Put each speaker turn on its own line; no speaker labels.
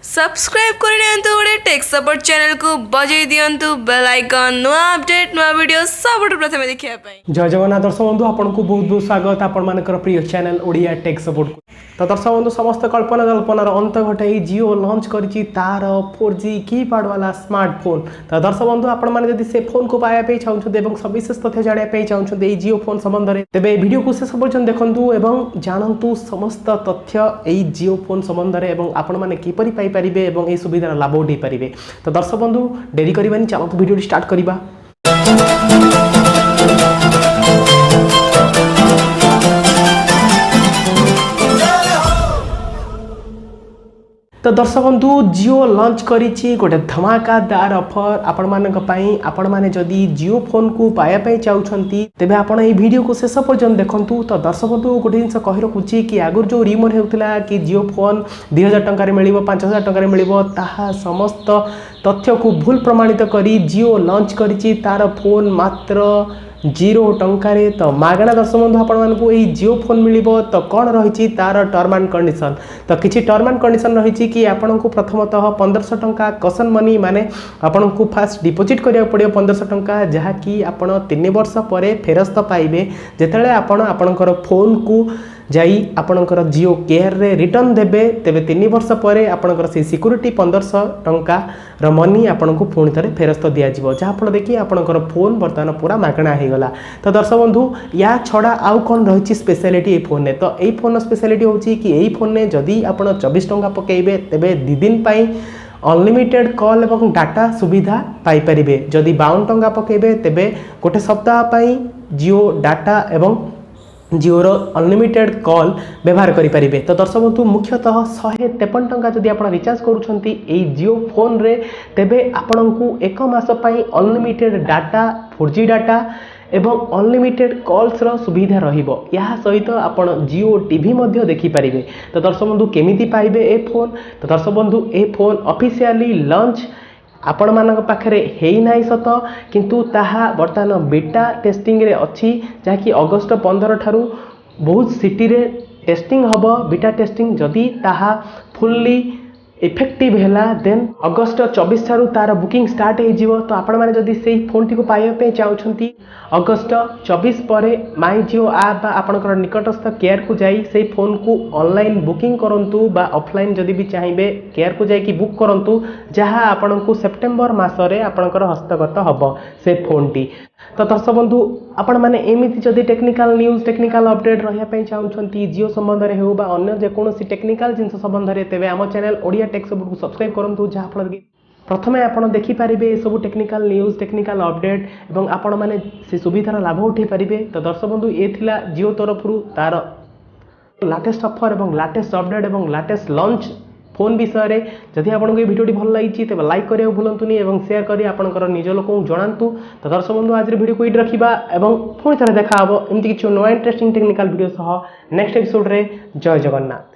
Subscribe करनियंतु गोटे tech support channel को बजाई दियंतु बेल आइकन नुआ अपडेट नुआ वीडियो सब प्रथम देखिया पाई।
जय जगन्नाथ दर्शक बंधु आपको बहुत बहुत स्वागत आपण मानकर प्रिय चैनल ओडिया टेक सपोर्ट। तो दर्शक बंधु समस्त कल्पना कल्पनार अंत घटाई जियो लॉन्च करिछि तार 4G कीपैड वाला स्मार्टफोन। तो दर्शक बंधु आपण माने जदि से फोन को पाया पे चाहउछते एवं सविशेष तथ्य जानिया पे चाहउछते ए जियो फोन संबंध रे तेबे वीडियो को शेष पर्यंत देखंतु एवं जानंतु समस्त तथ्य ए जियो फोन संबंध रे एवं आपण माने किपरि पाई परिबे एवं ए सुविधार लाभ उठाई परिबे। तो दर्शक बंधु डेरी करबानी चलतु वीडियो स्टार्ट करबा। तो दर्शक बंधु जियो लॉन्च करिछि गोटे धमाकादार ऑफर आपण मानक पई। आपण माने जदी जियो फोन को पाया पई चाहउछंती तेबे आपण ए वीडियो को शेष पर्यंत देखंतु। तो दर्शक बंधु गोटे जिंस कहि रखुछि कि आगुर जो रिमर हेउतला कि जियो फोन 2000 टंका रे मिलिबो 5000 टंका रे मिलिबो ताहा समस्त तथ्य को भूल प्रमाणित करी जियो लॉन्च करिछि तार फोन मात्र 0 टंका रे। तो मागणा दर्शक बंधु आपण मानकु ए जियो फोन मिलिबो। तो कोन रहिछि तार टर्म एंड कंडीशन। तो किछि टर्म एंड कंडीशन रहिछि कि आपनकु प्रथमतः 1500 टंका कसन मनी माने आपनकु फास्ट डिपॉजिट करिया पड़ियो 1500 टंका जहा कि आपण 3 वर्ष परे फेरस्त पाइबे जेतेले आपण आपनकर फोन को जाई आपनकर जियो केयर रे रिटर्न देबे तेबे 3 वर्ष परे आपनकर से सिक्योरिटी 1500 टंका र मनी आपनकु पुणी थरे फेरस्त दिया जिवो जहा फल देखि आपनकर फोन वर्तमान पूरा मागणा हे गला। तो दर्शक बंधु या छडा आउ कोन रहिछि स्पेशलिटी ए फोन ने। तो ए फोन स्पेशलिटी होछि कि ए फोन ने जदी आपण 24 टंका पकेइबे तेबे 2 दिन पई अनलिमिटेड कॉल एवं डाटा सुविधा पाई परिबे। जदी 52 टंका पकेइबे तेबे गोटे सप्ताह पई जियो डाटा एवं जियोर अनलिमिटेड कॉल व्यवहार करि परिबे। तो दर्शक बंधु मुख्यतः 153 टंका जदि आपण रिचार्ज करूछंती ए जियो फोन रे तेबे आपनकु 1 मास पई अनलिमिटेड डाटा 4G डाटा एवं अनलिमिटेड कॉल्स रो सुविधा रहिबो। या सहित आपण जियो टीवी मध्ये देखि परिबे। तो दर्शक बंधु केमिति पाइबे ए फोन। तो दर्शक बंधु ए फोन ऑफिशियली लॉन्च आपण मानक पाखरे हेई नाही सत किंतु ताहा वर्तमान बीटा टेस्टिंग रे अछि जहा कि अगस्त 15 ठारू बहुत सिटी रे टेस्टिंग हबो। बीटा टेस्टिंग जदी ताहा फुल्ली इफेक्टिव हैला देन अगस्त 24 ठारू तार बुकिंग स्टार्ट हे जिवो। तो आपण माने जदी सेही फोन टी को पाइबे पे चाहउछंती अगस्त 24 परे माई जियो ऐप बा आपनकर निकटस्थ केयर को जाई सेही फोन को ऑनलाइन बुकिंग करंतु बा ऑफलाइन जदी भी चाहिबे केयर को जाई कि बुक करंतु जहा आपनकु सेप्टेम्बर मासरे आपनकर हस्तगत हबो से फोन टी। तो दर्शक बंधु आपण माने एमिति जदी टेक्निकल न्यूज टेक्निकल अपडेट रहिया पे चाहउछंती जियो संबंध रे हेउ बा अन्य जे कोनोसी टेक्निकल जिंस संबंध रे तेबे हम चैनल ओडिया टेक सपोर्ट को सब्सक्राइब करंतु जहा फल कि प्रथमे आपण देखि पारिबे ए सब टेक्निकल न्यूज टेक्निकल अपडेट एवं आपण माने से सुविधार लाभ उठै पारिबे। तो दर्शक बंधु ए थिला जियो तरफरु तार लेटेस्ट ऑफर एवं लेटेस्ट अपडेट एवं लेटेस्ट लॉन्च फोन विषय रे। जदि आपनको ए वीडियोटी भल लागिछि तेबे लाइक करिया भूलंतुनी एवं शेयर करी आपनकर निज लोकन जणांतु। तो दर्शक बंधु आज रे वीडियो को इड रखिबा एवं पुणी थरे देखा हबो एमति किछु नया इंटरेस्टिंग टेक्निकल वीडियो सह नेक्स्ट एपिसोड रे। जय जगन्नाथ।